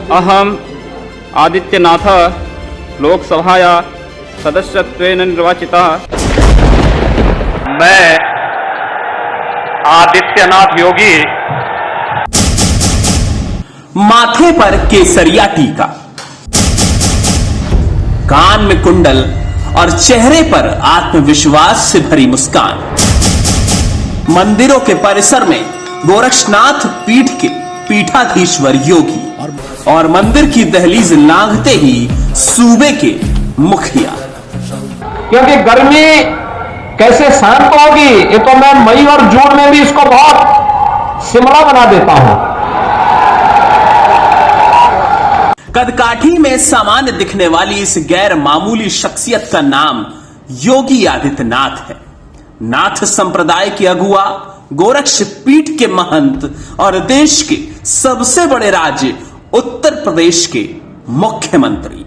अहम आदित्यनाथ लोकसभाया सदस्यत्वेन निर्वाचितः। मैं आदित्यनाथ योगी माथे पर केसरिया टीका, कान में कुंडल और चेहरे पर आत्मविश्वास से भरी मुस्कान, मंदिरों के परिसर में गोरक्षनाथ पीठ के पीठाधीश्वर योगी और मंदिर की दहलीज लांघते ही सूबे के मुखिया। क्योंकि गर्मी कैसे शांत होगी ये तो मैं मई और जून में भी इसको बहुत शिमला बना देता हूं। कदकाठी में सामान्य दिखने वाली इस गैर मामूली शख्सियत का नाम योगी आदित्यनाथ है। नाथ संप्रदाय के अगुआ, गोरक्ष पीठ के महंत और देश के सबसे बड़े राज्य उत्तर प्रदेश के मुख्यमंत्री।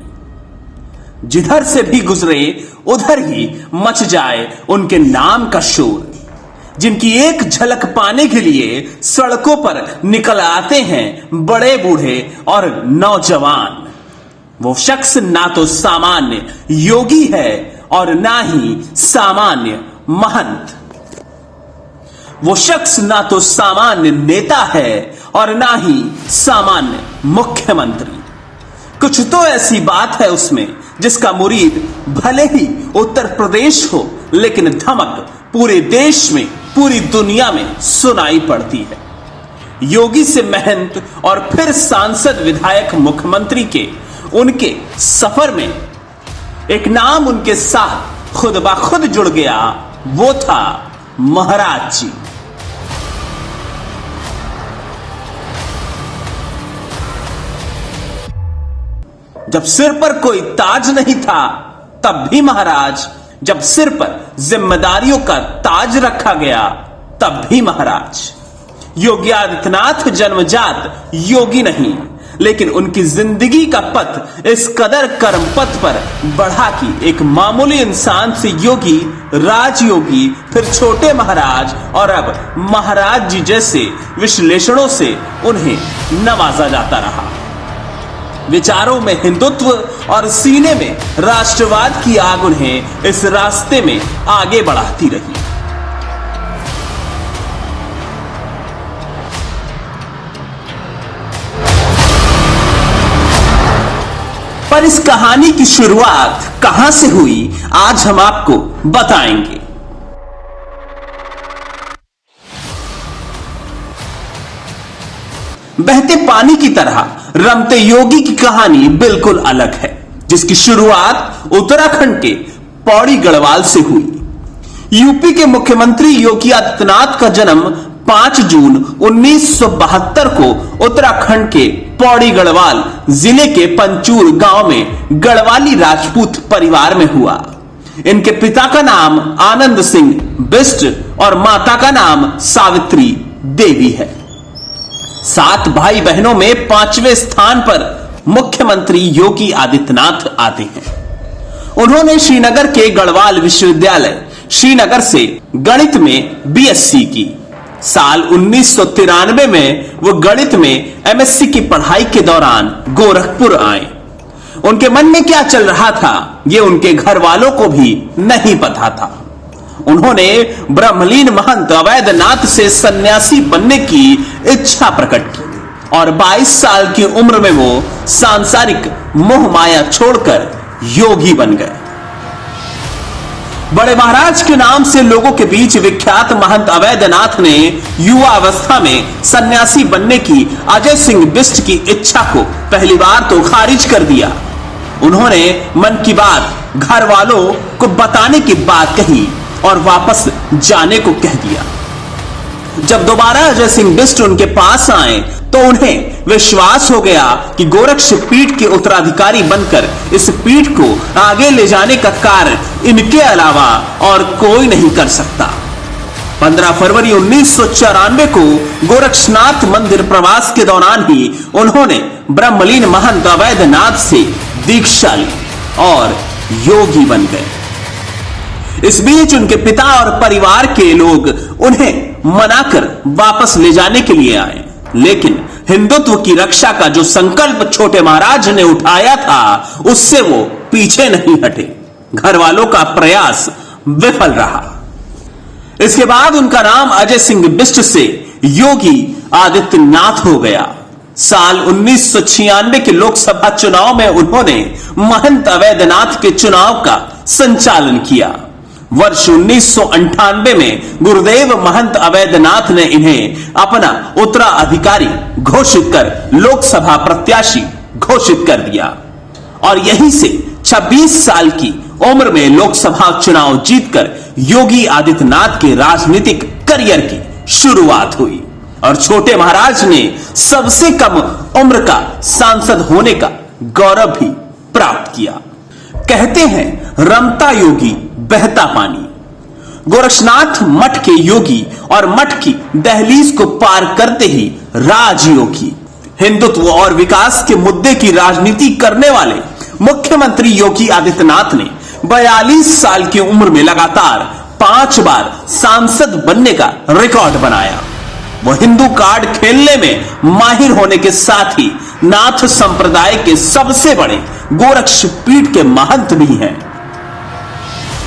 जिधर से भी गुजरे उधर ही मच जाए उनके नाम का शोर, जिनकी एक झलक पाने के लिए सड़कों पर निकल आते हैं बड़े बूढ़े और नौजवान। वो शख्स ना तो सामान्य योगी है और ना ही सामान्य महंत। वो शख्स ना तो सामान्य नेता है और ना ही सामान्य मुख्यमंत्री। कुछ तो ऐसी बात है उसमें जिसका मुरीद भले ही उत्तर प्रदेश हो, लेकिन धमक पूरे देश में, पूरी दुनिया में सुनाई पड़ती है। योगी से महंत और फिर सांसद, विधायक, मुख्यमंत्री के उनके सफर में एक नाम उनके साथ खुद ब खुद जुड़ गया। वो था महाराज जी। जब सिर पर कोई ताज नहीं था तब भी महाराज, जब सिर पर जिम्मेदारियों का ताज रखा गया तब भी महाराज। योगी आदित्यनाथ जन्मजात योगी नहीं, लेकिन उनकी जिंदगी का पथ इस कदर कर्म पथ पर बढ़ा कि एक मामूली इंसान से योगी, राजयोगी, फिर छोटे महाराज और अब महाराज जी जैसे विश्लेषणों से उन्हें नवाजा जाता रहा। विचारों में हिंदुत्व और सीने में राष्ट्रवाद की आग उन्हें इस रास्ते में आगे बढ़ाती रही। पर इस कहानी की शुरुआत कहां से हुई, आज हम आपको बताएंगे। बहते पानी की तरह रमते योगी की कहानी बिल्कुल अलग है, जिसकी शुरुआत उत्तराखंड के पौड़ी गढ़वाल से हुई। यूपी के मुख्यमंत्री योगी आदित्यनाथ का जन्म 5 जून 1972 को उत्तराखंड के पौड़ी गढ़वाल जिले के पंचूर गांव में गढ़वाली राजपूत परिवार में हुआ। इनके पिता का नाम आनंद सिंह बिष्ट और माता का नाम सावित्री देवी है। 7 भाई बहनों में 5वें स्थान पर मुख्यमंत्री योगी आदित्यनाथ आते हैं। उन्होंने श्रीनगर के गढ़वाल विश्वविद्यालय श्रीनगर से गणित में बीएससी की। साल 1993 में वो गणित में एमएससी की पढ़ाई के दौरान गोरखपुर आए। उनके मन में क्या चल रहा था ये उनके घर वालों को भी नहीं पता था। उन्होंने ब्रह्मलीन महंत अवैधनाथ से सन्यासी बनने की इच्छा प्रकट की और 22 साल की उम्र में वो सांसारिक मोह माया छोड़कर योगी बन गए। बड़े महाराज के नाम से लोगों के बीच विख्यात महंत अवैधनाथ ने युवा अवस्था में सन्यासी बनने की अजय सिंह बिष्ट की इच्छा को पहली बार तो खारिज कर दिया। उन्होंने मन की बात घर वालों को बताने की बात कही और वापस जाने को कह दिया। जब दोबारा अजय सिंह बिष्ट उनके पास आए तो उन्हें विश्वास हो गया कि गोरक्ष पीठ के उत्तराधिकारी बनकर इस पीठ को आगे ले जाने का कार्य इनके अलावा और कोई नहीं कर सकता। 15 फरवरी 1994 को गोरक्षनाथ मंदिर प्रवास के दौरान ही उन्होंने ब्रह्मलीन महंत अवैधनाथ से दीक्षा ली और योगी बन गए। इस बीच उनके पिता और परिवार के लोग उन्हें मनाकर वापस ले जाने के लिए आए। लेकिन हिंदुत्व की रक्षा का जो संकल्प छोटे महाराज ने उठाया था उससे वो पीछे नहीं हटे। घर वालों का प्रयास विफल रहा। इसके बाद उनका नाम अजय सिंह बिष्ट से योगी आदित्यनाथ हो गया। साल 1996 के लोकसभा चुनाव में उन्होंने महंत अवैधनाथ के चुनाव का संचालन किया। वर्ष 1998 में गुरुदेव महंत अवैधनाथ ने इन्हें अपना उत्तराधिकारी घोषित कर लोकसभा प्रत्याशी घोषित कर दिया और यहीं से 26 साल की उम्र में लोकसभा चुनाव जीतकर योगी आदित्यनाथ के राजनीतिक करियर की शुरुआत हुई और छोटे महाराज ने सबसे कम उम्र का सांसद होने का गौरव भी प्राप्त किया। कहते हैं रमता योगी बहता पानी। गोरक्षनाथ मठ के योगी और मठ की दहलीज को पार करते ही राजयोगी। हिंदुत्व और विकास के मुद्दे की राजनीति करने वाले मुख्यमंत्री योगी आदित्यनाथ ने 42 साल की उम्र में लगातार 5 बार सांसद बनने का रिकॉर्ड बनाया। वो हिंदू कार्ड खेलने में माहिर होने के साथ ही नाथ संप्रदाय के सबसे बड़े गोरक्ष पीठ के महंत भी हैं।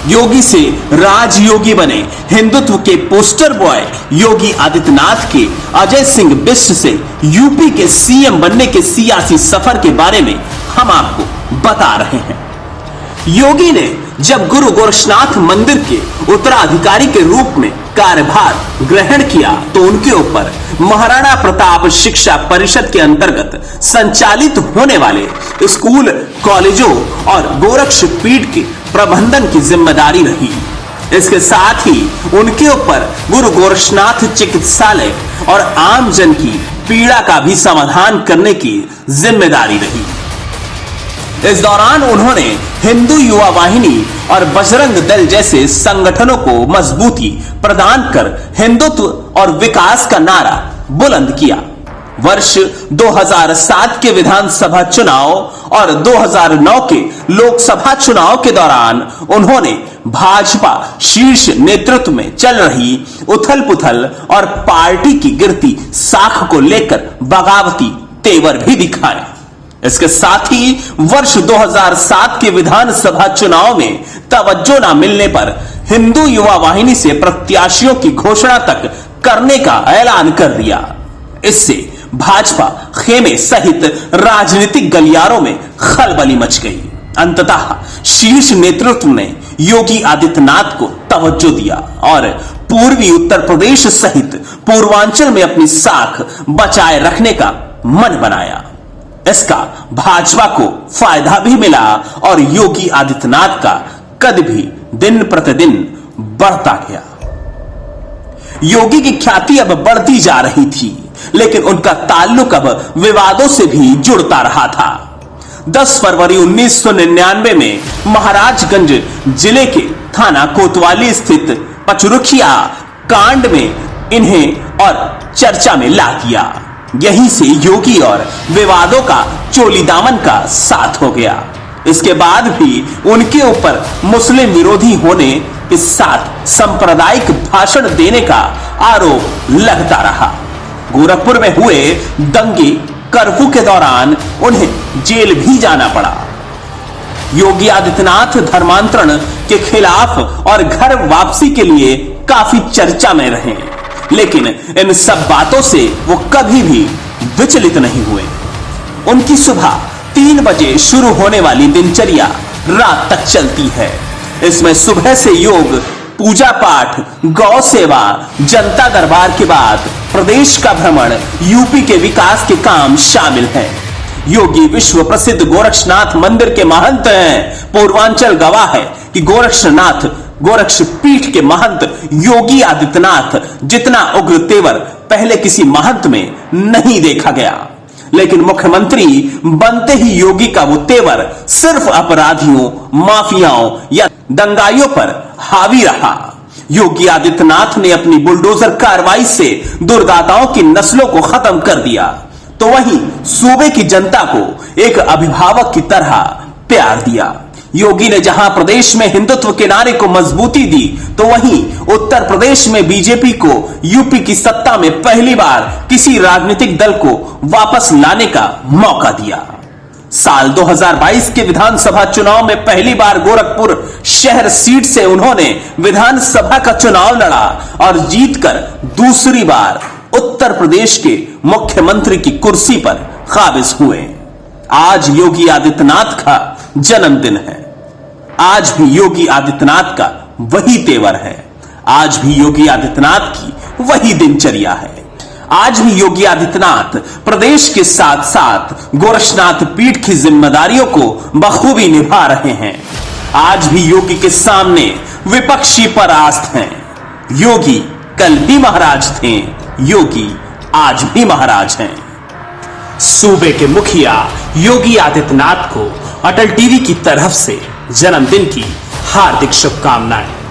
योगी से राजयोगी बने हिंदुत्व के पोस्टर बॉय योगी आदित्यनाथ के अजय सिंह बिष्ट से यूपी के सीएम बनने के सियासी सफर के बारे में हम आपको बता रहे हैं। योगी ने जब गुरु गोरक्षनाथ मंदिर के उत्तराधिकारी के रूप में कार्यभार ग्रहण किया तो उनके ऊपर महाराणा प्रताप शिक्षा परिषद के अंतर्गत संचालित होने वाले स्कूल, कॉलेजों और गोरक्ष पीठ के प्रबंधन की जिम्मेदारी रही। इसके साथ ही उनके ऊपर गुरु गोरक्षनाथ चिकित्सालय और आम जन की पीड़ा का भी समाधान करने की जिम्मेदारी रही। इस दौरान उन्होंने हिंदू युवा वाहिनी और बजरंग दल जैसे संगठनों को मजबूती प्रदान कर हिंदुत्व और विकास का नारा बुलंद किया। वर्ष 2007 के विधानसभा चुनाव और 2009 के लोकसभा चुनाव के दौरान उन्होंने भाजपा शीर्ष नेतृत्व में चल रही उथल पुथल और पार्टी की गिरती साख को लेकर बगावती तेवर भी दिखाया। इसके साथ ही वर्ष 2007 के विधानसभा चुनाव में तवज्जो न मिलने पर हिंदू युवा वाहिनी से प्रत्याशियों की घोषणा तक करने का ऐलान कर दिया। इससे भाजपा खेमे सहित राजनीतिक गलियारों में खलबली मच गई। अंततः शीर्ष नेतृत्व ने योगी आदित्यनाथ को तवज्जो दिया और पूर्वी उत्तर प्रदेश सहित पूर्वांचल में अपनी साख बचाए रखने का मन बनाया। इसका भाजपा को फायदा भी मिला और योगी आदित्यनाथ का कद भी दिन प्रतिदिन बढ़ता गया। योगी की ख्याति अब बढ़ती जा रही थी, लेकिन उनका ताल्लुक अब विवादों से भी जुड़ता रहा था। 10 फरवरी 1999 में महाराजगंज जिले के थाना कोतवाली स्थित पचरुखिया कांड में इन्हें और चर्चा में ला दिया। यहीं से योगी और विवादों का चोली दामन का साथ हो गया। इसके बाद भी उनके ऊपर मुस्लिम विरोधी होने के साथ सांप्रदायिक भाषण देने का आरोप लगता रहा। गोरखपुर में हुए दंगे कर्फ्यू के दौरान उन्हें जेल भी जाना पड़ा। योगी आदित्यनाथ धर्मांतरण के खिलाफ और घर वापसी के लिए काफी चर्चा में रहे, लेकिन इन सब बातों से वो कभी भी विचलित नहीं हुए। उनकी सुबह 3 बजे शुरू होने वाली दिनचर्या रात तक चलती है। इसमें सुबह से योग, पूजा पाठ, गौ सेवा, जनता दरबार के बाद प्रदेश का भ्रमण, यूपी के विकास के काम शामिल हैं। योगी विश्व प्रसिद्ध गोरक्षनाथ मंदिर के महंत हैं। पूर्वांचल गवाह है कि गोरक्ष पीठ के महंत योगी आदित्यनाथ जितना उग्र तेवर पहले किसी महंत में नहीं देखा गया। लेकिन मुख्यमंत्री बनते ही योगी का वो तेवर सिर्फ अपराधियों, माफियाओं या दंगाइयों पर हावी रहा। योगी आदित्यनाथ ने अपनी बुलडोजर कार्रवाई से दुर्दाताओं की नस्लों को खत्म कर दिया, तो वहीं सूबे की जनता को एक अभिभावक की तरह प्यार दिया। योगी ने जहां प्रदेश में हिंदुत्व के नारे को मजबूती दी, तो वहीं उत्तर प्रदेश में बीजेपी को यूपी की सत्ता में पहली बार किसी राजनीतिक दल को वापस लाने का मौका दिया। साल 2022 के विधानसभा चुनाव में पहली बार गोरखपुर शहर सीट से उन्होंने विधानसभा का चुनाव लड़ा और जीतकर दूसरी बार उत्तर प्रदेश के मुख्यमंत्री की कुर्सी पर काबिज हुए। आज योगी आदित्यनाथ का जन्मदिन है। आज भी योगी आदित्यनाथ का वही तेवर है। आज भी योगी आदित्यनाथ की वही दिनचर्या है। आज भी योगी आदित्यनाथ प्रदेश के साथ साथ गोरक्षनाथ पीठ की जिम्मेदारियों को बखूबी निभा रहे हैं। आज भी योगी के सामने विपक्षी परास्त हैं। योगी कल भी महाराज थे, योगी आज भी महाराज हैं। सूबे के मुखिया योगी आदित्यनाथ को अटल टीवी की तरफ से जन्मदिन की हार्दिक शुभकामनाएं।